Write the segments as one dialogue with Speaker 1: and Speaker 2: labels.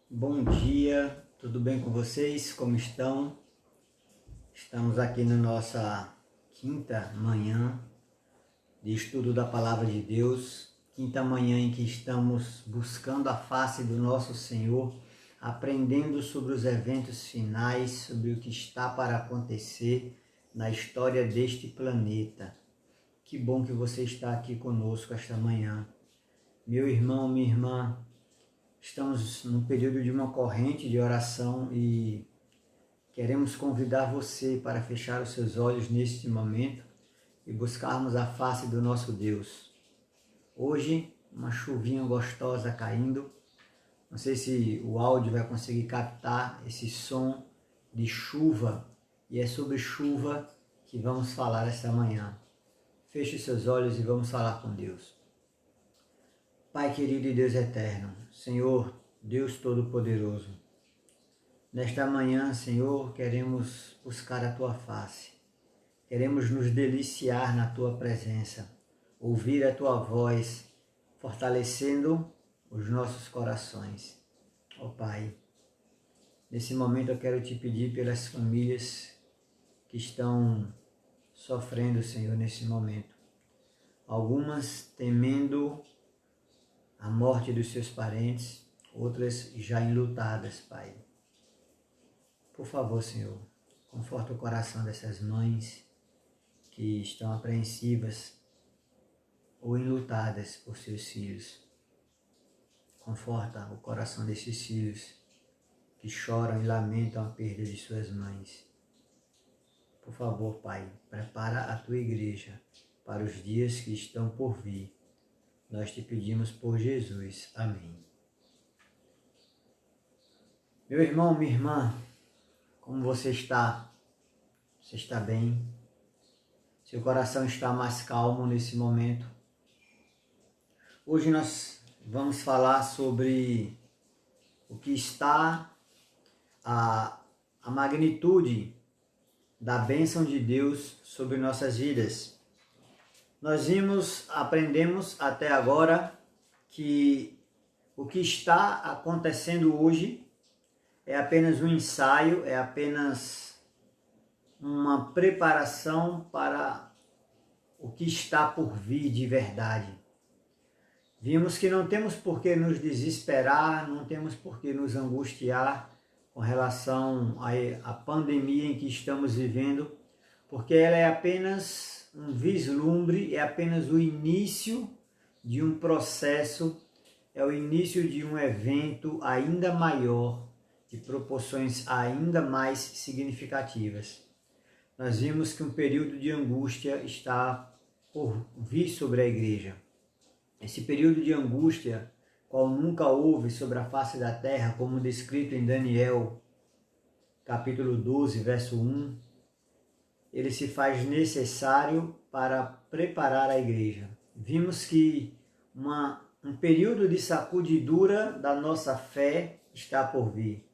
Speaker 1: Bom dia, tudo bem com vocês? Como estão? Estamos aqui na nossa quinta manhã de estudo da Palavra de Deus, quinta manhã em que estamos buscando a face do nosso Senhor, aprendendo sobre os eventos finais, sobre o que está para acontecer na história deste planeta. Que bom que você está aqui conosco esta manhã. Meu irmão, minha irmã, estamos num período de uma corrente de oração e queremos convidar você para fechar os seus olhos neste momento e buscarmos a face do nosso Deus. Hoje, uma chuvinha gostosa caindo. Não sei se o áudio vai conseguir captar esse som de chuva, e é sobre chuva que vamos falar esta manhã. Feche os seus olhos e vamos falar com Deus. Pai querido e Deus eterno, Senhor, Deus Todo-Poderoso, nesta manhã, Senhor, queremos buscar a Tua face, queremos nos deliciar na Tua presença, ouvir a Tua voz, fortalecendo os nossos corações. Ó Pai, nesse momento eu quero Te pedir pelas famílias que estão sofrendo, Senhor, nesse momento. Algumas temendo a morte dos seus parentes, outras já enlutadas, Pai. Por favor, Senhor, conforta o coração dessas mães que estão apreensivas ou enlutadas por seus filhos. Conforta o coração desses filhos que choram e lamentam a perda de suas mães. Por favor, Pai, prepara a Tua igreja para os dias que estão por vir. Nós te pedimos por Jesus. Amém. Meu irmão, minha irmã, como você está? Você está bem? Seu coração está mais calmo nesse momento? Hoje nós vamos falar sobre o que está a magnitude da bênção de Deus sobre nossas vidas. Nós aprendemos até agora que o que está acontecendo hoje é apenas um ensaio, é apenas uma preparação para o que está por vir de verdade. Vimos que não temos por que nos desesperar, não temos por que nos angustiar com relação à pandemia em que estamos vivendo, porque ela é apenas um vislumbre, é apenas o início de um processo, é o início de um evento ainda maior, de proporções ainda mais significativas. Nós vimos que um período de angústia está por vir sobre a igreja. Esse período de angústia, qual nunca houve sobre a face da terra, como descrito em Daniel, capítulo 12, verso 1, ele se faz necessário para preparar a igreja. Vimos que um período de sacudidura da nossa fé está por vir.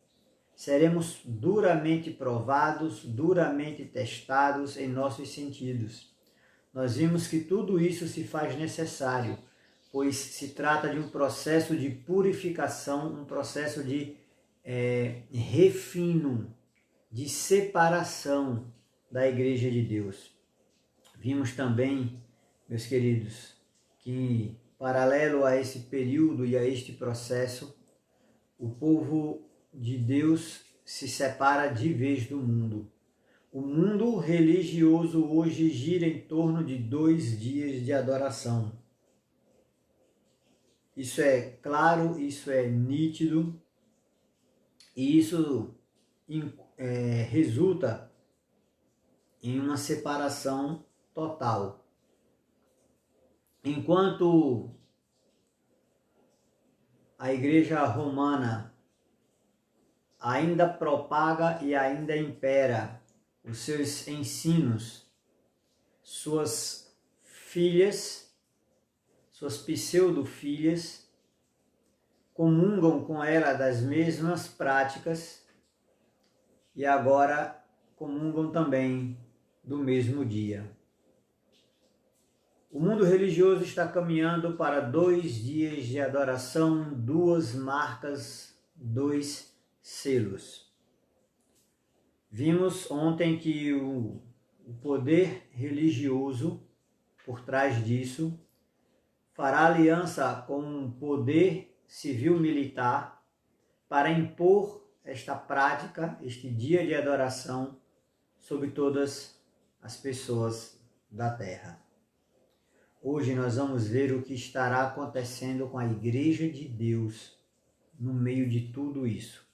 Speaker 1: Seremos duramente provados, duramente testados em nossos sentidos. Nós vimos que tudo isso se faz necessário, pois se trata de um processo de purificação, um processo de refino, de separação da Igreja de Deus. Vimos também, meus queridos, que paralelo a esse período e a este processo, o povo de Deus se separa de vez do mundo. O mundo religioso hoje gira em torno de 2 dias de adoração. Isso é claro, isso é nítido, e isso resulta em uma separação total. Enquanto a Igreja Romana ainda propaga e ainda impera os seus ensinos, suas filhas, suas pseudo-filhas, comungam com ela das mesmas práticas e agora comungam também do mesmo dia. O mundo religioso está caminhando para 2 dias de adoração, 2 marcas 2 selos. Vimos ontem que o poder religioso por trás disso fará aliança com um poder civil-militar para impor esta prática, este dia de adoração sobre todas as pessoas da terra. Hoje nós vamos ver o que estará acontecendo com a Igreja de Deus no meio de tudo isso.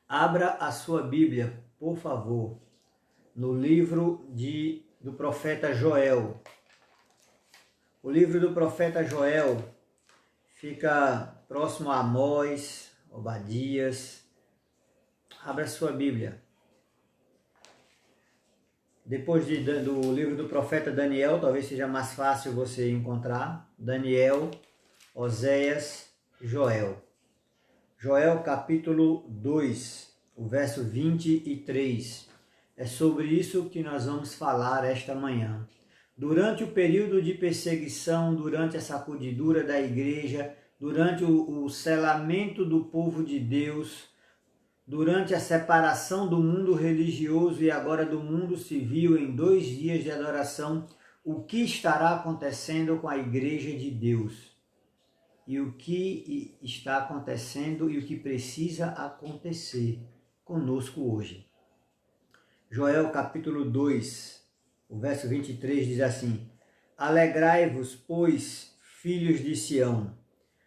Speaker 1: Abra a sua Bíblia, por favor, no livro do profeta Joel. O livro do profeta Joel fica próximo a Amós, Obadias. Abra a sua Bíblia. Depois do livro do profeta Daniel, talvez seja mais fácil você encontrar. Daniel, Oséias, Joel. Joel capítulo 2, o verso 23. É sobre isso que nós vamos falar esta manhã. Durante o período de perseguição, durante a sacudidura da igreja, durante o selamento do povo de Deus, durante a separação do mundo religioso e agora do mundo civil em 2 dias de adoração, o que estará acontecendo com a Igreja de Deus? E o que está acontecendo e o que precisa acontecer conosco hoje. Joel capítulo 2, o verso 23 diz assim: Alegrai-vos, pois, filhos de Sião,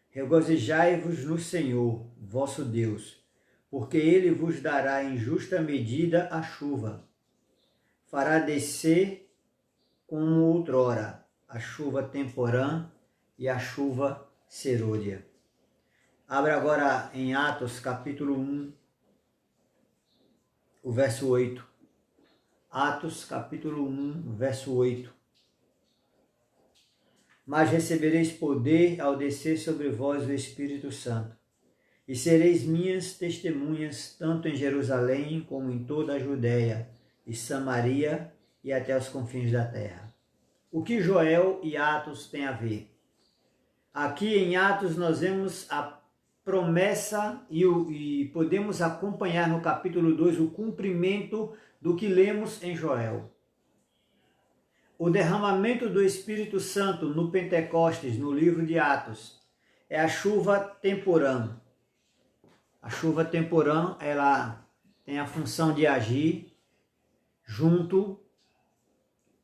Speaker 1: regozijai-vos no Senhor, vosso Deus, porque ele vos dará em justa medida a chuva. Fará descer como outrora a chuva temporã e a chuva serôdia. Abra agora em Atos capítulo 1, o verso 8. Atos capítulo 1, verso 8. Mas recebereis poder ao descer sobre vós o Espírito Santo. E sereis minhas testemunhas, tanto em Jerusalém como em toda a Judéia e Samaria e até os confins da terra. O que Joel e Atos têm a ver? Aqui em Atos nós vemos a promessa e podemos acompanhar no capítulo 2 o cumprimento do que lemos em Joel. O derramamento do Espírito Santo no Pentecostes, no livro de Atos, é a chuva temporã. A chuva temporã, ela tem a função de agir junto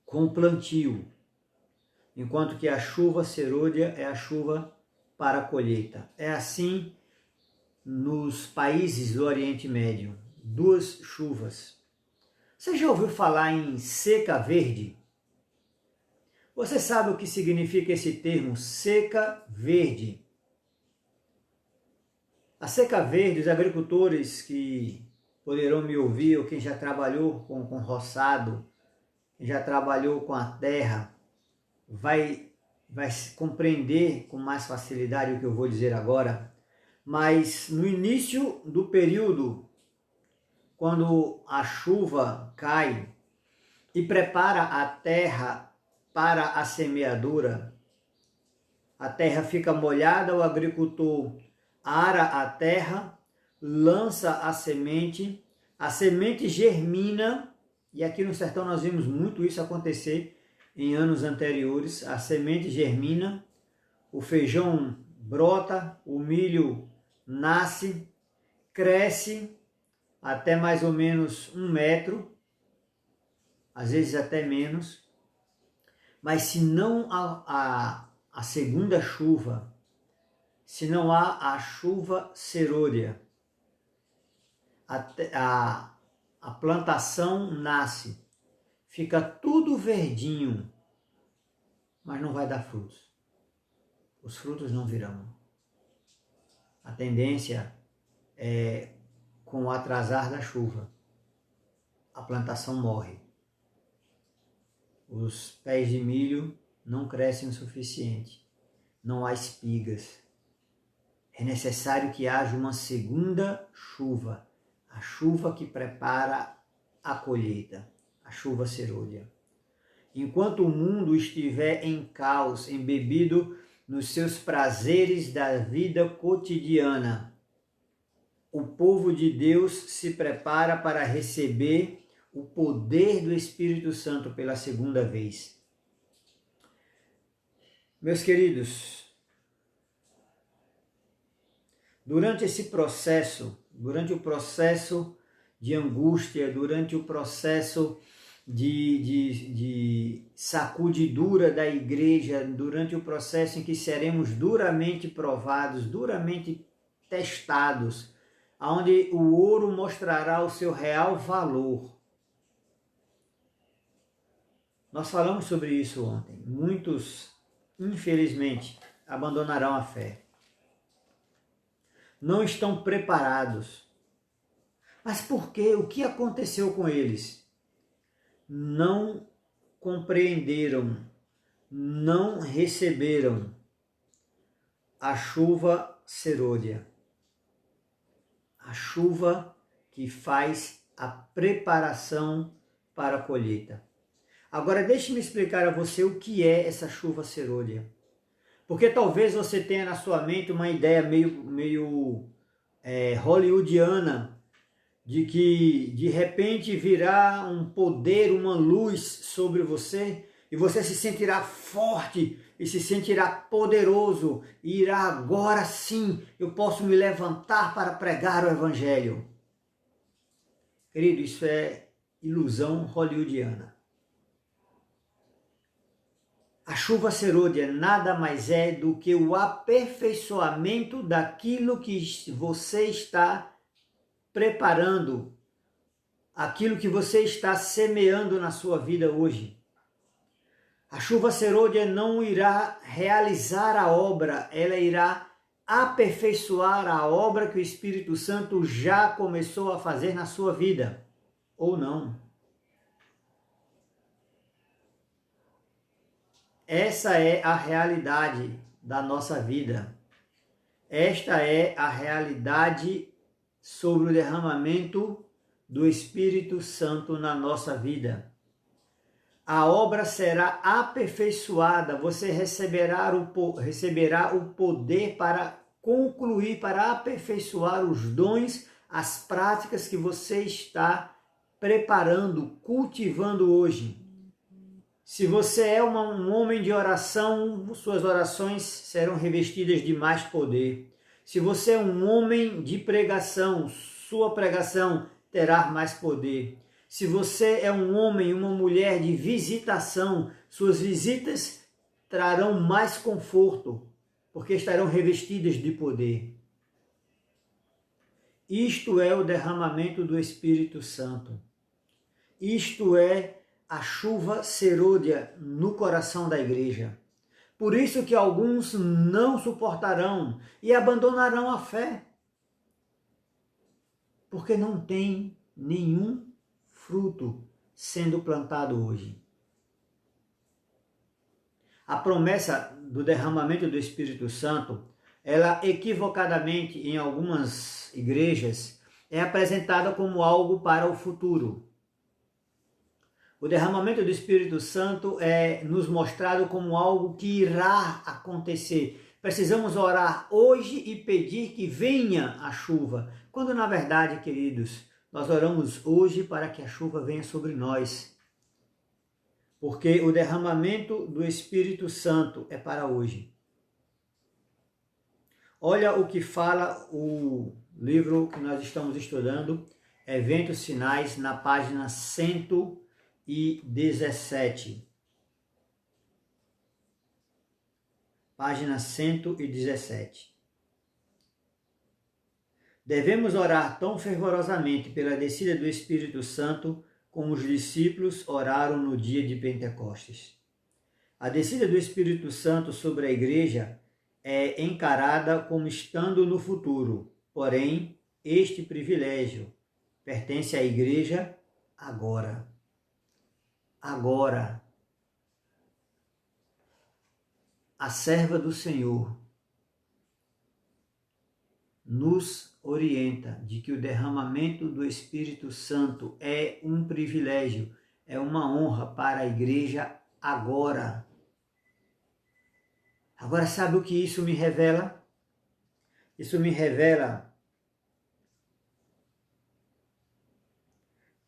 Speaker 1: com o plantio, enquanto que a chuva serôdia é a chuva para a colheita. É assim nos países do Oriente Médio, 2 chuvas. Você já ouviu falar em seca verde? Você sabe o que significa esse termo, seca verde? A seca verde, os agricultores que poderão me ouvir, ou quem já trabalhou com roçado, quem já trabalhou com a terra, vai compreender com mais facilidade o que eu vou dizer agora. Mas no início do período, quando a chuva cai e prepara a terra para a semeadura, a terra fica molhada, o agricultor ara a terra, lança a semente germina, e aqui no sertão nós vimos muito isso acontecer em anos anteriores. A semente germina, o feijão brota, o milho nasce, cresce até mais ou menos 1 metro, às vezes até menos, mas se não a segunda chuva, se não há a chuva serôdia, a plantação nasce, fica tudo verdinho, mas não vai dar frutos. Os frutos não virão. A tendência é, com o atrasar da chuva, a plantação morre. Os pés de milho não crescem o suficiente, não há espigas. É necessário que haja uma segunda chuva, a chuva que prepara a colheita, a chuva serôdia. Enquanto o mundo estiver em caos, embebido nos seus prazeres da vida cotidiana, o povo de Deus se prepara para receber o poder do Espírito Santo pela segunda vez. Meus queridos, durante o processo de angústia, durante o processo de sacudidura da igreja, durante o processo em que seremos duramente provados, duramente testados, onde o ouro mostrará o seu real valor. Nós falamos sobre isso ontem. Muitos, infelizmente, abandonarão a fé. Não estão preparados. Mas por quê? O que aconteceu com eles? Não compreenderam, não receberam a chuva serôdia. A chuva que faz a preparação para a colheita. Agora deixe-me explicar a você o que é essa chuva serôdia. Porque talvez você tenha na sua mente uma ideia meio hollywoodiana de que de repente virá um poder, uma luz sobre você e você se sentirá forte e se sentirá poderoso e irá agora sim, eu posso me levantar para pregar o Evangelho. Querido, isso é ilusão hollywoodiana. A chuva serôdia nada mais é do que o aperfeiçoamento daquilo que você está preparando, aquilo que você está semeando na sua vida hoje. A chuva serôdia não irá realizar a obra, ela irá aperfeiçoar a obra que o Espírito Santo já começou a fazer na sua vida, ou não. Essa é a realidade da nossa vida. Esta é a realidade sobre o derramamento do Espírito Santo na nossa vida. A obra será aperfeiçoada, você receberá o poder para concluir, para aperfeiçoar os dons, as práticas que você está preparando, cultivando hoje. Se você é um homem de oração, suas orações serão revestidas de mais poder. Se você é um homem de pregação, sua pregação terá mais poder. Se você é um homem, uma mulher de visitação, suas visitas trarão mais conforto, porque estarão revestidas de poder. Isto é o derramamento do Espírito Santo. Isto é a chuva serôdia no coração da igreja. Por isso que alguns não suportarão e abandonarão a fé, porque não tem nenhum fruto sendo plantado hoje. A promessa do derramamento do Espírito Santo, ela equivocadamente em algumas igrejas é apresentada como algo para o futuro. O derramamento do Espírito Santo é nos mostrado como algo que irá acontecer. Precisamos orar hoje e pedir que venha a chuva, quando na verdade, queridos, nós oramos hoje para que a chuva venha sobre nós. Porque o derramamento do Espírito Santo é para hoje. Olha o que fala o livro que nós estamos estudando, Eventos Finais, na página 117. Página 117. Devemos orar tão fervorosamente pela descida do Espírito Santo como os discípulos oraram no dia de Pentecostes. A descida do Espírito Santo sobre a igreja é encarada como estando no futuro, porém, este privilégio pertence à igreja agora. Agora, a serva do Senhor nos orienta de que o derramamento do Espírito Santo é um privilégio, é uma honra para a igreja agora. Agora, sabe o que isso me revela? Isso me revela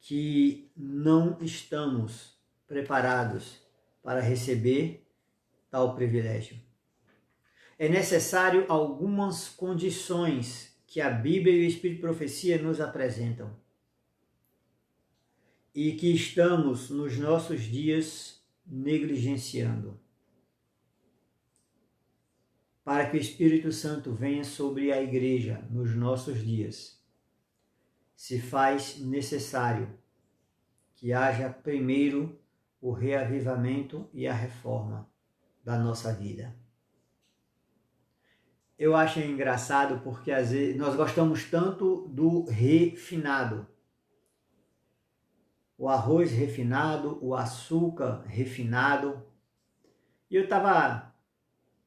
Speaker 1: que não estamos preparados para receber tal privilégio. É necessário algumas condições que a Bíblia e o Espírito de Profecia nos apresentam e que estamos nos nossos dias negligenciando, para que o Espírito Santo venha sobre a igreja nos nossos dias. Se faz necessário que haja primeiro o reavivamento e a reforma da nossa vida. Eu acho engraçado porque às vezes nós gostamos tanto do refinado. O arroz refinado, o açúcar refinado. E eu estava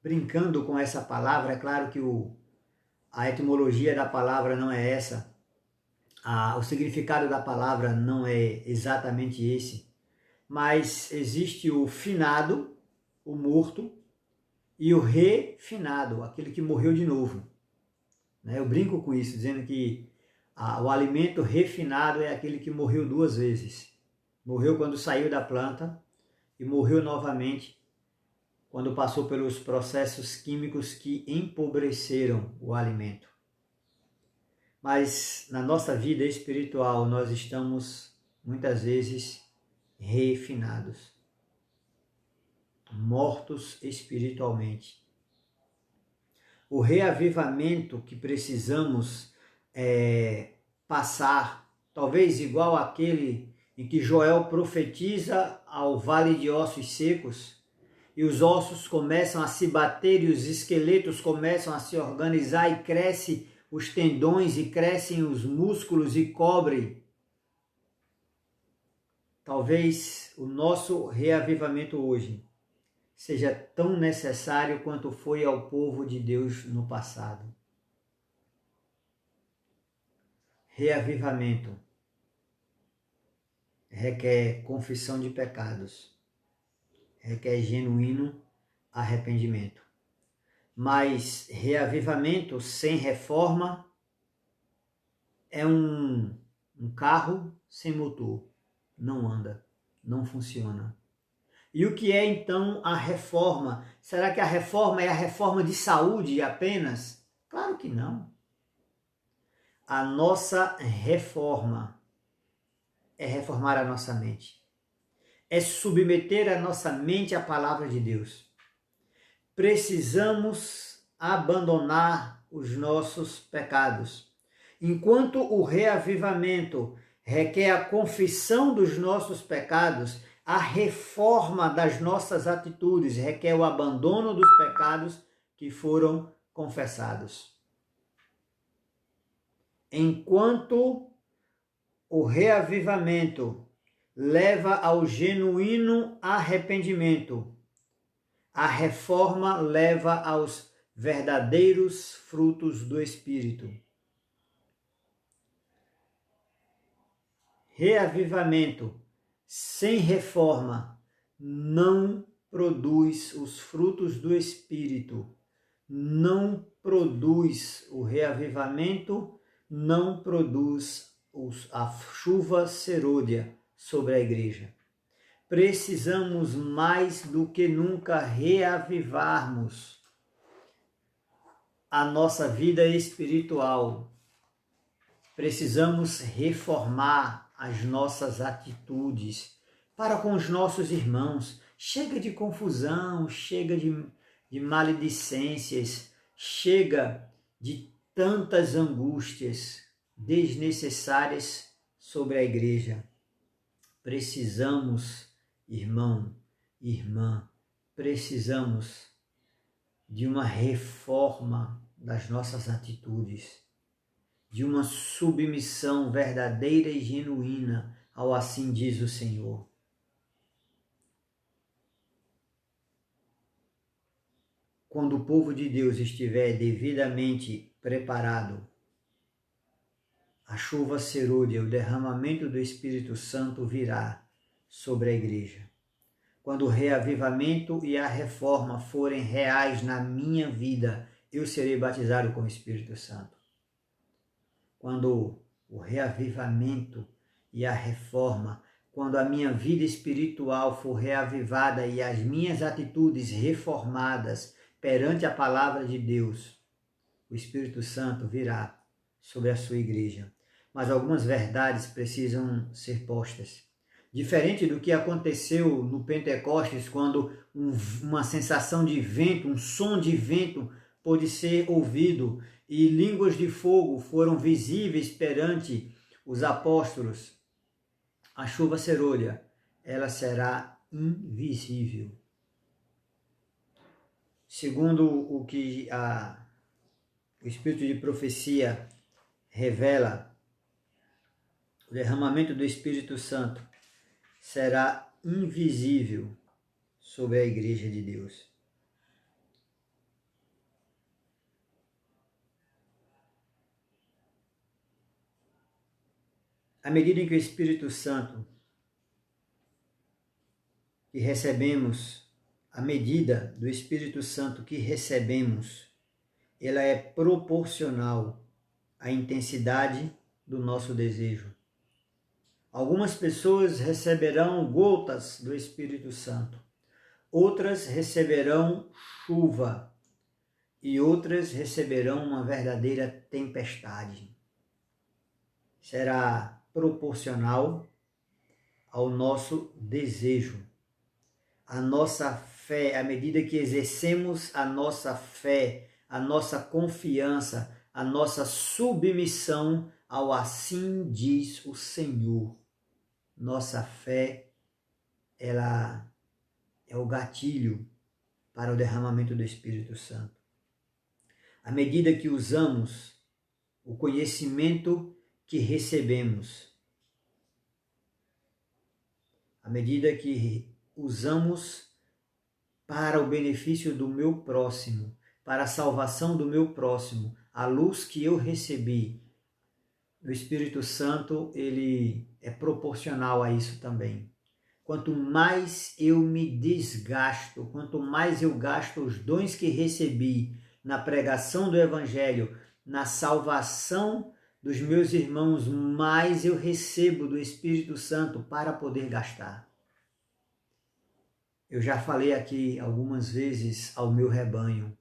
Speaker 1: brincando com essa palavra, é claro que a etimologia da palavra não é essa, o significado da palavra não é exatamente esse, mas existe o finado, o morto, e o refinado, aquele que morreu de novo. Eu brinco com isso, dizendo que o alimento refinado é aquele que morreu duas vezes. Morreu quando saiu da planta e morreu novamente quando passou pelos processos químicos que empobreceram o alimento. Mas na nossa vida espiritual nós estamos muitas vezes refinados, mortos espiritualmente. O reavivamento que precisamos passar, talvez igual àquele em que Joel profetiza ao vale de ossos secos, e os ossos começam a se bater e os esqueletos começam a se organizar e crescem os tendões e crescem os músculos e cobrem. Talvez o nosso reavivamento hoje seja tão necessário quanto foi ao povo de Deus no passado. Reavivamento requer confissão de pecados, requer genuíno arrependimento. Mas reavivamento sem reforma é um carro sem motor, não anda, não funciona. E o que é então a reforma? Será que a reforma é a reforma de saúde apenas? Claro que não. A nossa reforma é reformar a nossa mente. É submeter a nossa mente à palavra de Deus. Precisamos abandonar os nossos pecados. Enquanto o reavivamento requer a confissão dos nossos pecados, a reforma das nossas atitudes requer o abandono dos pecados que foram confessados. Enquanto o reavivamento leva ao genuíno arrependimento, a reforma leva aos verdadeiros frutos do Espírito. Reavivamento sem reforma não produz os frutos do Espírito, não produz o reavivamento, não produz a chuva serôdia sobre a igreja. Precisamos mais do que nunca reavivarmos a nossa vida espiritual. Precisamos reformar as nossas atitudes para com os nossos irmãos. Chega de confusão, chega de maledicências, chega de tantas angústias desnecessárias sobre a igreja. Precisamos, irmão, irmã, precisamos de uma reforma das nossas atitudes, de uma submissão verdadeira e genuína ao assim diz o Senhor. Quando o povo de Deus estiver devidamente preparado, a chuva serôdia, o derramamento do Espírito Santo virá sobre a igreja. Quando o reavivamento e a reforma forem reais na minha vida, eu serei batizado com o Espírito Santo. Quando o reavivamento e a reforma, quando a minha vida espiritual for reavivada e as minhas atitudes reformadas perante a palavra de Deus, o Espírito Santo virá sobre a sua igreja. Mas algumas verdades precisam ser postas. Diferente do que aconteceu no Pentecostes, quando uma sensação de vento, um som de vento pôde ser ouvido e línguas de fogo foram visíveis perante os apóstolos, a chuva serôdia, ela será invisível. Segundo o que o Espírito de profecia revela, o derramamento do Espírito Santo será invisível sobre a igreja de Deus. À medida em que o Espírito Santo que recebemos, a medida do Espírito Santo que recebemos, ela é proporcional à intensidade do nosso desejo. Algumas pessoas receberão gotas do Espírito Santo, outras receberão chuva e outras receberão uma verdadeira tempestade. Será proporcional ao nosso desejo. A nossa fé, à medida que exercemos a nossa fé, a nossa confiança, a nossa submissão ao assim diz o Senhor. Nossa fé, ela é o gatilho para o derramamento do Espírito Santo. À medida que usamos o conhecimento que recebemos, à medida que usamos para o benefício do meu próximo, para a salvação do meu próximo, a luz que eu recebi, o Espírito Santo, ele é proporcional a isso também. Quanto mais eu me desgasto, quanto mais eu gasto os dons que recebi na pregação do Evangelho, na salvação dos meus irmãos, mais eu recebo do Espírito Santo para poder gastar. Eu já falei aqui algumas vezes ao meu rebanho.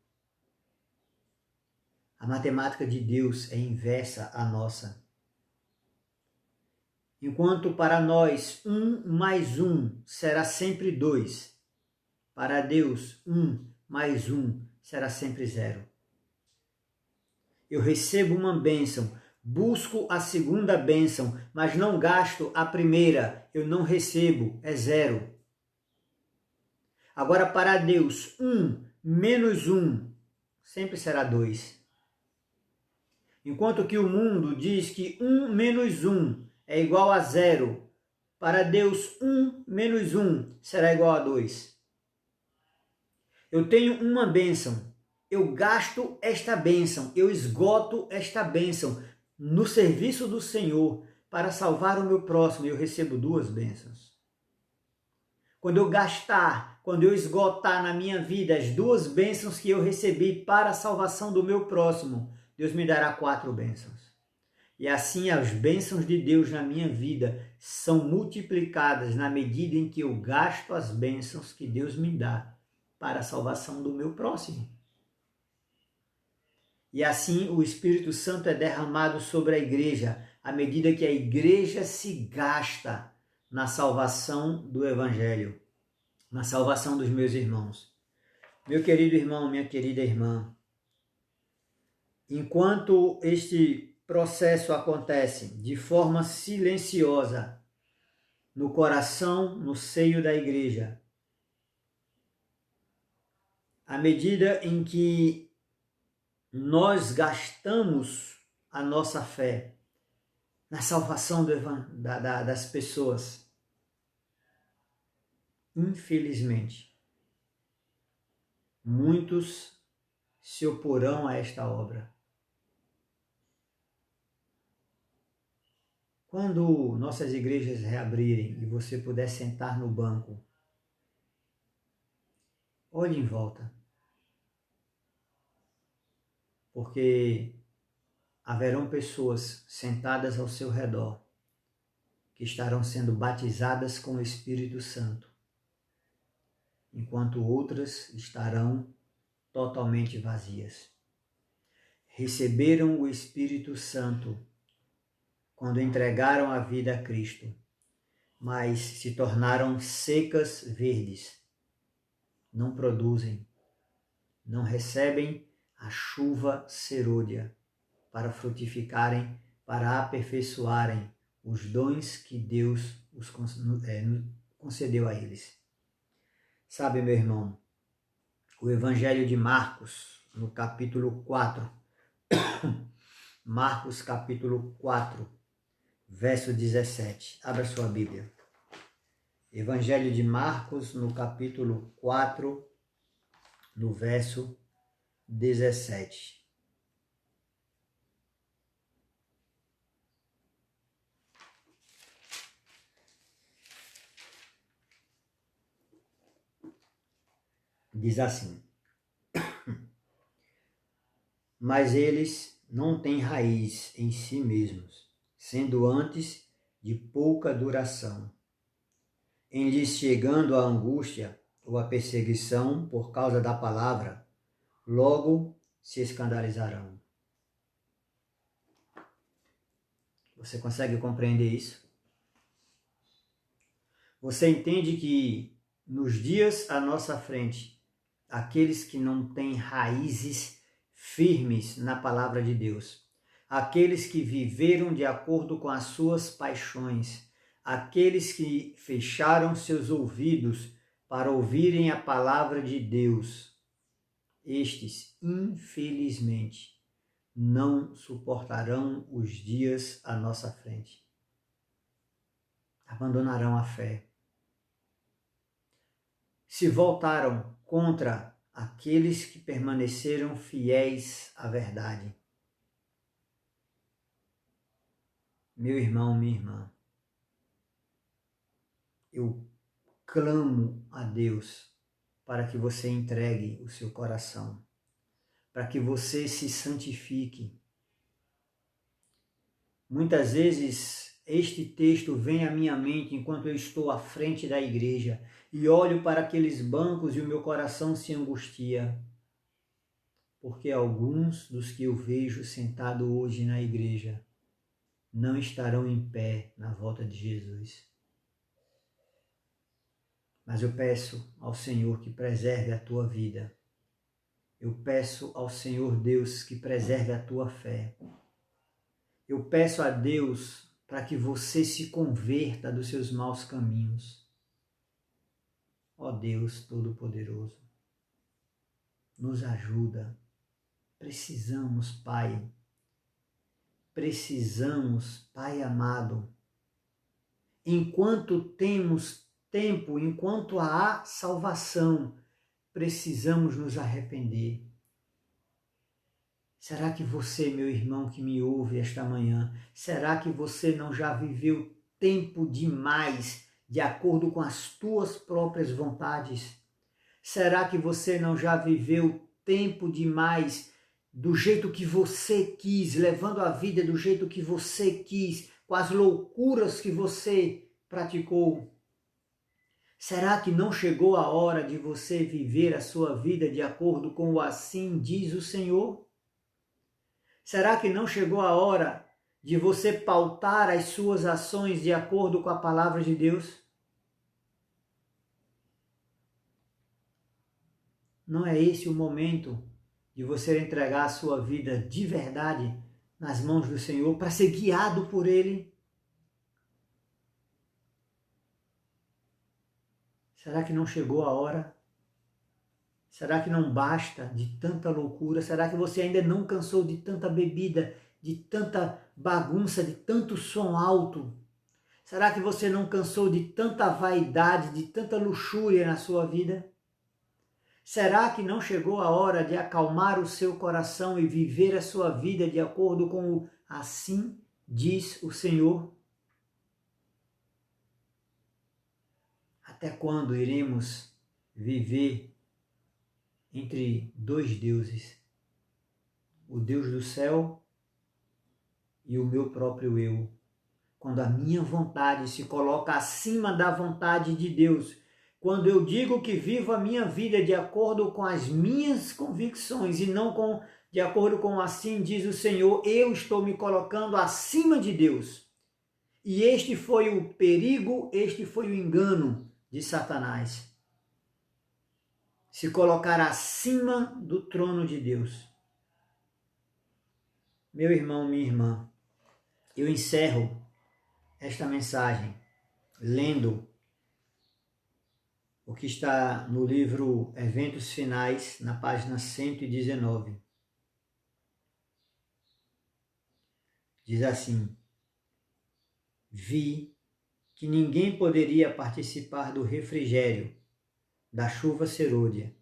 Speaker 1: A matemática de Deus é inversa à nossa. Enquanto para nós 1 mais 1 será sempre 2, para Deus 1 mais 1 será sempre 0. Eu recebo uma bênção, busco a segunda bênção, mas não gasto a primeira, eu não recebo, é 0. Agora para Deus 1 menos 1 sempre será 2. Enquanto que o mundo diz que 1 menos 1 é igual a 0, para Deus 1 menos 1 será igual a 2. Eu tenho uma bênção, eu gasto esta bênção, eu esgoto esta bênção no serviço do Senhor para salvar o meu próximo, eu recebo 2 bênçãos. Quando eu gastar, quando eu esgotar na minha vida as 2 bênçãos que eu recebi para a salvação do meu próximo, Deus me dará 4 bênçãos. E assim as bênçãos de Deus na minha vida são multiplicadas na medida em que eu gasto as bênçãos que Deus me dá para a salvação do meu próximo. E assim o Espírito Santo é derramado sobre a igreja, à medida que a igreja se gasta na salvação do Evangelho, na salvação dos meus irmãos. Meu querido irmão, minha querida irmã, enquanto este processo acontece de forma silenciosa no coração, no seio da igreja, à medida em que nós gastamos a nossa fé na salvação das pessoas, infelizmente, muitos se oporão a esta obra. Quando nossas igrejas reabrirem e você puder sentar no banco, olhe em volta, porque haverão pessoas sentadas ao seu redor que estarão sendo batizadas com o Espírito Santo, enquanto outras estarão totalmente vazias. Receberam o Espírito Santo quando entregaram a vida a Cristo, mas se tornaram secas verdes. Não produzem, não recebem a chuva serôdia para frutificarem, para aperfeiçoarem os dons que Deus concedeu a eles. Sabe, meu irmão, o Evangelho de Marcos, no capítulo 4, Marcos capítulo 4, verso 17. Abra sua Bíblia. Evangelho de Marcos, no capítulo 4, no verso 17. Diz assim: mas eles não têm raiz em si mesmos, sendo antes de pouca duração. Em lhes chegando a angústia ou a perseguição por causa da palavra, logo se escandalizarão. Você consegue compreender isso? Você entende que nos dias à nossa frente, aqueles que não têm raízes firmes na palavra de Deus, aqueles que viveram de acordo com as suas paixões, aqueles que fecharam seus ouvidos para ouvirem a palavra de Deus, estes, infelizmente, não suportarão os dias à nossa frente. Abandonarão a fé. Se voltaram contra aqueles que permaneceram fiéis à verdade. Meu irmão, minha irmã, eu clamo a Deus para que você entregue o seu coração, para que você se santifique. Muitas vezes este texto vem à minha mente enquanto eu estou à frente da igreja e olho para aqueles bancos e o meu coração se angustia, porque alguns dos que eu vejo sentados hoje na igreja não estarão em pé na volta de Jesus. Mas eu peço ao Senhor que preserve a tua vida. Eu peço ao Senhor Deus que preserve a tua fé. Eu peço a Deus para que você se converta dos seus maus caminhos. Ó Deus Todo-Poderoso, nos ajuda. Precisamos, Pai. Precisamos, Pai amado. Enquanto temos tempo, enquanto há salvação, precisamos nos arrepender. Será que você, meu irmão que me ouve esta manhã, será que você não já viveu tempo demais de acordo com as tuas próprias vontades? Será que você não já viveu tempo demais do jeito que você quis, levando a vida do jeito que você quis, com as loucuras que você praticou? Será que não chegou a hora de você viver a sua vida de acordo com o assim diz o Senhor? Será que não chegou a hora de você pautar as suas ações de acordo com a palavra de Deus? Não é esse o momento de você entregar a sua vida de verdade nas mãos do Senhor para ser guiado por Ele? Será que não chegou a hora? Será que não basta de tanta loucura? Será que você ainda não cansou de tanta bebida, de tanta bagunça, de tanto som alto? Será que você não cansou de tanta vaidade, de tanta luxúria na sua vida? Será que não chegou a hora de acalmar o seu coração e viver a sua vida de acordo com o assim diz o Senhor? Até quando iremos viver entre dois deuses? O Deus do céu e o meu próprio eu. quando a minha vontade se coloca acima da vontade de Deus, quando eu digo que vivo a minha vida de acordo com as minhas convicções e não de acordo com assim diz o Senhor, eu estou me colocando acima de Deus. E este foi o perigo, este foi o engano de Satanás. Se colocar acima do trono de Deus. Meu irmão, minha irmã, eu encerro esta mensagem lendo o que está no livro Eventos Finais, na página 119. Diz assim: vi que ninguém poderia participar do refrigério da chuva serôdia,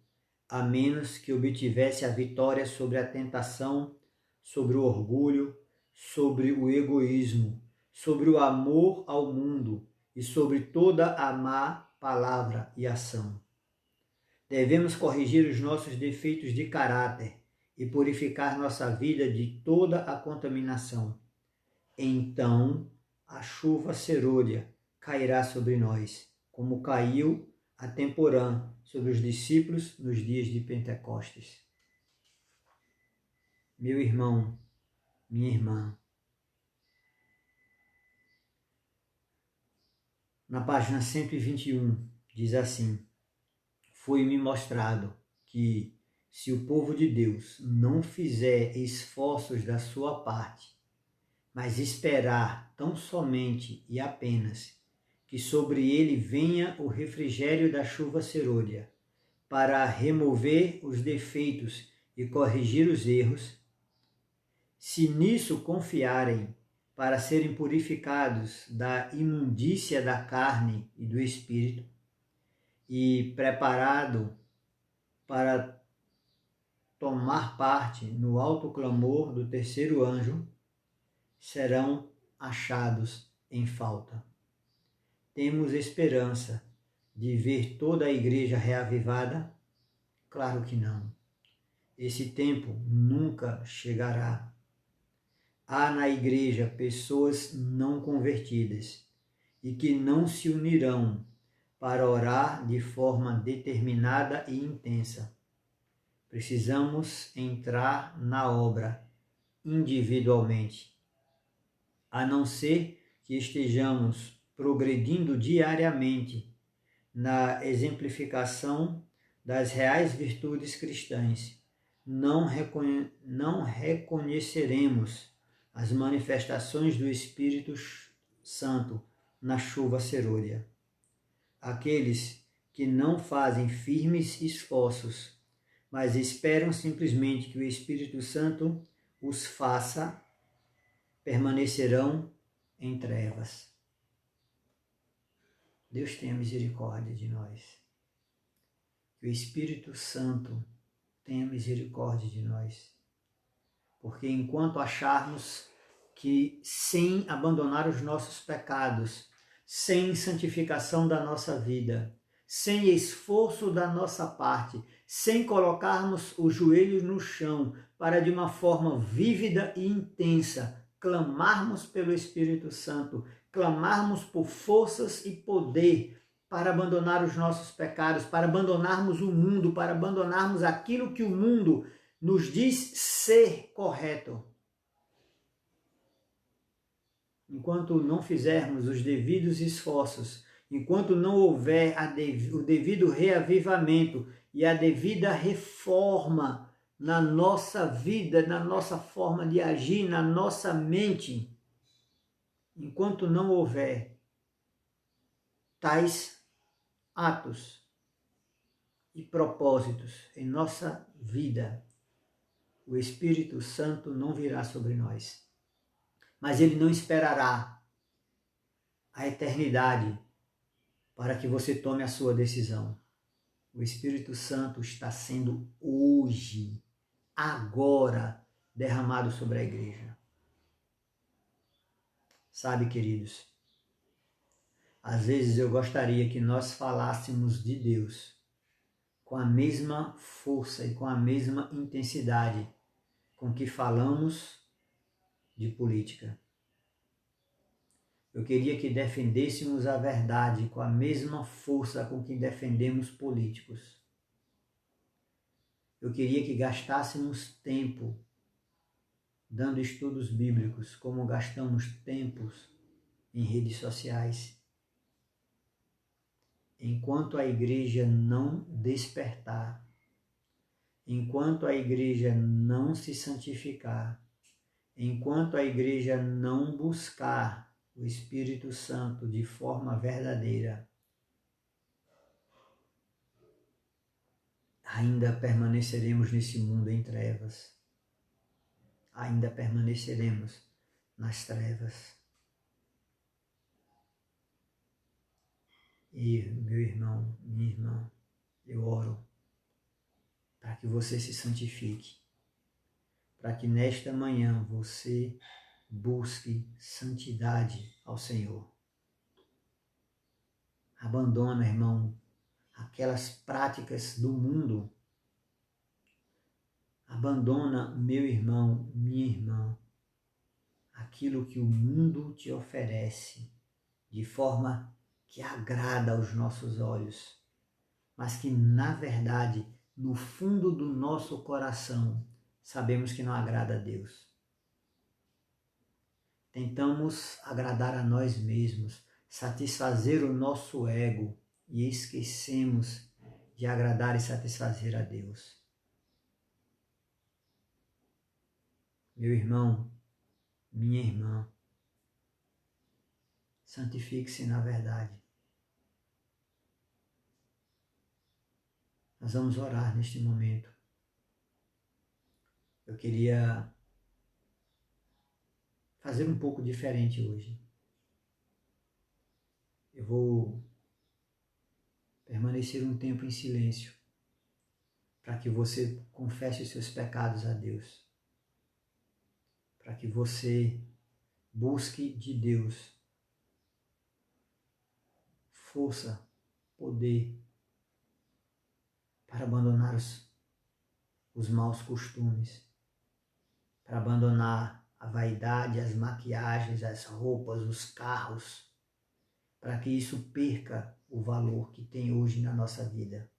Speaker 1: a menos que obtivesse a vitória sobre a tentação, sobre o orgulho, sobre o egoísmo, sobre o amor ao mundo e sobre toda a má palavra e ação. Devemos corrigir os nossos defeitos de caráter e purificar nossa vida de toda a contaminação. Então a chuva serôdia cairá sobre nós, como caiu a temporã sobre os discípulos nos dias de Pentecostes. Meu irmão, minha irmã, na página 121, diz assim: foi-me mostrado que, se o povo de Deus não fizer esforços da sua parte, mas esperar tão somente e apenas que sobre ele venha o refrigério da chuva serôdia, para remover os defeitos e corrigir os erros, se nisso confiarem para serem purificados da imundícia da carne e do espírito, e preparado para tomar parte no alto clamor do terceiro anjo, serão achados em falta. Temos esperança de ver toda a igreja reavivada? Claro que não. Esse tempo nunca chegará. Há na igreja pessoas não convertidas e que não se unirão para orar de forma determinada e intensa. Precisamos entrar na obra individualmente, a não ser que estejamos progredindo diariamente na exemplificação das reais virtudes cristãs. Não reconheceremos as manifestações do Espírito Santo na chuva serôdia. Aqueles que não fazem firmes esforços, mas esperam simplesmente que o Espírito Santo os faça, permanecerão em trevas. Deus tenha misericórdia de nós. Que o Espírito Santo tenha misericórdia de nós. Porque enquanto acharmos que sem abandonar os nossos pecados, sem santificação da nossa vida, sem esforço da nossa parte, sem colocarmos os joelhos no chão para de uma forma vívida e intensa clamarmos pelo Espírito Santo, clamarmos por forças e poder para abandonar os nossos pecados, para abandonarmos o mundo, para abandonarmos aquilo que o mundo nos diz ser correto. Enquanto não fizermos os devidos esforços, enquanto não houver o devido reavivamento e a devida reforma na nossa vida, na nossa forma de agir, na nossa mente, enquanto não houver tais atos e propósitos em nossa vida, o Espírito Santo não virá sobre nós. Mas ele não esperará a eternidade para que você tome a sua decisão. O Espírito Santo está sendo hoje, agora, derramado sobre a igreja. Sabe, queridos, às vezes eu gostaria que nós falássemos de Deus com a mesma força e com a mesma intensidade com que falamos de política. Eu queria que defendêssemos a verdade com a mesma força com que defendemos políticos. Eu queria que gastássemos tempo dando estudos bíblicos, como gastamos tempos em redes sociais. Enquanto a igreja não despertar, enquanto a igreja não se santificar, enquanto a igreja não buscar o Espírito Santo de forma verdadeira, ainda permaneceremos nesse mundo em trevas. Ainda permaneceremos nas trevas. E, meu irmão, minha irmã, eu oro para que você se santifique, para que nesta manhã você busque santidade ao Senhor. Abandona, irmão, aquelas práticas do mundo. Abandona, meu irmão, minha irmã, aquilo que o mundo te oferece de forma que agrada aos nossos olhos, mas que, na verdade, no fundo do nosso coração, sabemos que não agrada a Deus. Tentamos agradar a nós mesmos, satisfazer o nosso ego e esquecemos de agradar e satisfazer a Deus. Meu irmão, minha irmã, santifique-se na verdade. Nós vamos orar neste momento. Eu queria fazer um pouco diferente hoje. Eu vou permanecer um tempo em silêncio para que você confesse os seus pecados a Deus. Para que você busque de Deus força, poder para abandonar os maus costumes, para abandonar a vaidade, as maquiagens, as roupas, os carros, para que isso perca o valor que tem hoje na nossa vida,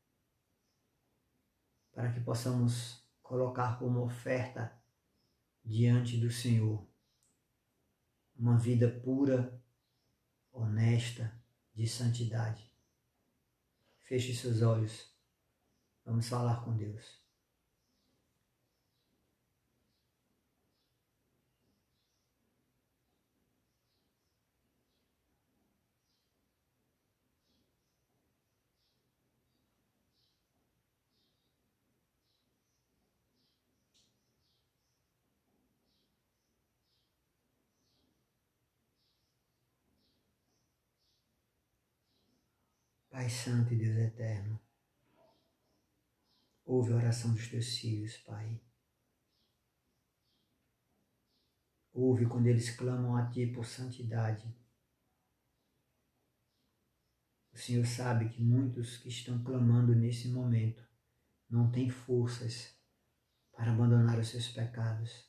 Speaker 1: para que possamos colocar como oferta diante do Senhor uma vida pura, honesta, de santidade. Feche seus olhos, vamos falar com Deus. Pai Santo e Deus Eterno, ouve a oração dos teus filhos, Pai. Ouve quando eles clamam a Ti por santidade. O Senhor sabe que muitos que estão clamando nesse momento não têm forças para abandonar os seus pecados.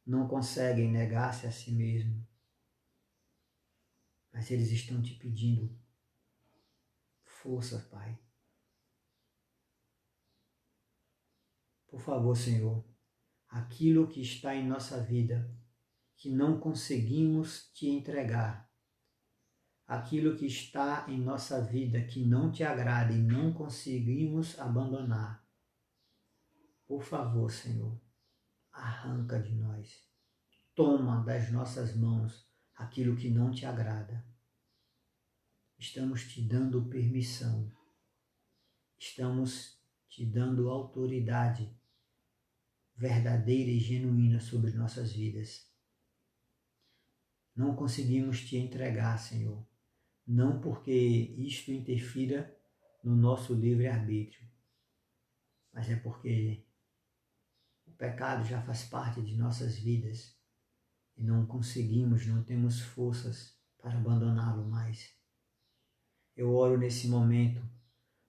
Speaker 1: Não conseguem negar-se a si mesmo. Mas eles estão te pedindo força, Pai. Por favor, Senhor, aquilo que está em nossa vida, que não conseguimos te entregar, aquilo que está em nossa vida, que não te agrada e não conseguimos abandonar, por favor, Senhor, arranca de nós. Toma das nossas mãos aquilo que não te agrada. Estamos te dando permissão. Estamos te dando autoridade verdadeira e genuína sobre nossas vidas. Não conseguimos te entregar, Senhor, não porque isto interfira no nosso livre-arbítrio, mas é porque o pecado já faz parte de nossas vidas e não conseguimos, não temos forças para abandoná-lo mais. Eu oro nesse momento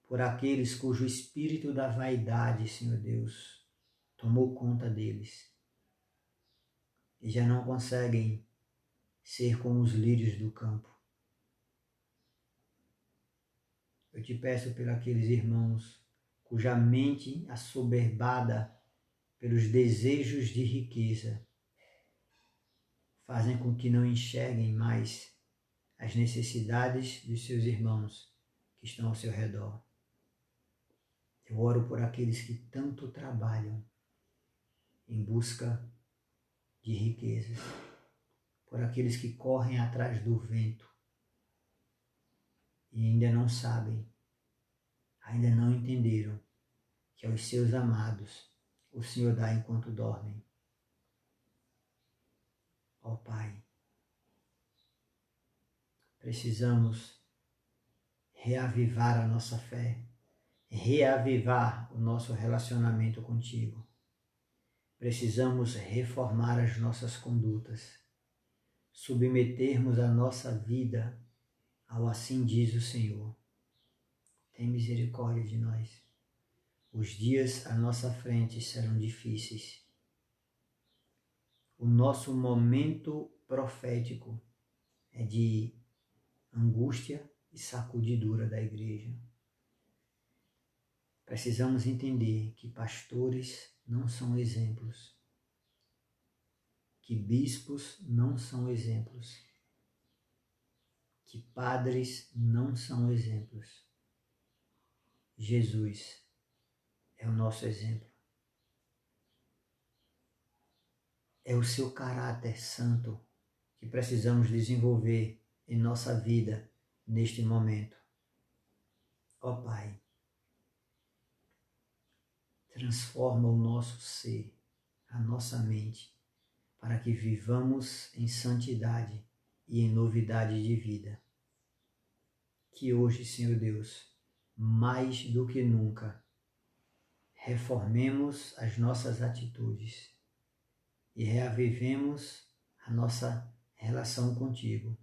Speaker 1: por aqueles cujo espírito da vaidade, Senhor Deus, tomou conta deles e já não conseguem ser como os lírios do campo. Eu te peço por aqueles irmãos cuja mente assoberbada pelos desejos de riqueza fazem com que não enxerguem mais as necessidades dos seus irmãos que estão ao seu redor. Eu oro por aqueles que tanto trabalham em busca de riquezas, por aqueles que correm atrás do vento e ainda não sabem, ainda não entenderam que aos seus amados o Senhor dá enquanto dormem. Ó Pai, precisamos reavivar a nossa fé, reavivar o nosso relacionamento contigo. Precisamos reformar as nossas condutas, submetermos a nossa vida ao assim diz o Senhor. Tem misericórdia de nós. Os dias à nossa frente serão difíceis. O nosso momento profético é de angústia e sacudidura da igreja. Precisamos entender que pastores não são exemplos, que bispos não são exemplos, que padres não são exemplos. Jesus é o nosso exemplo. É o seu caráter santo que precisamos desenvolver em nossa vida neste momento. Ó Pai, transforma o nosso ser, a nossa mente, para que vivamos em santidade e em novidade de vida. Que hoje, Senhor Deus, mais do que nunca, reformemos as nossas atitudes e reavivemos a nossa relação contigo,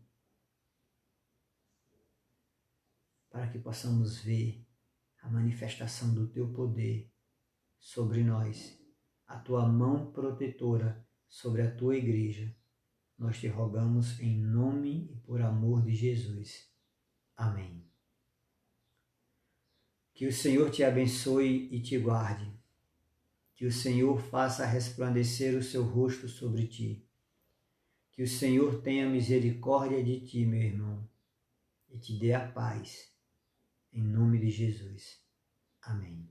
Speaker 1: para que possamos ver a manifestação do teu poder sobre nós, a tua mão protetora sobre a tua igreja. Nós te rogamos em nome e por amor de Jesus. Amém. Que o Senhor te abençoe e te guarde. Que o Senhor faça resplandecer o seu rosto sobre ti. Que o Senhor tenha misericórdia de ti, meu irmão, e te dê a paz. Em nome de Jesus. Amém.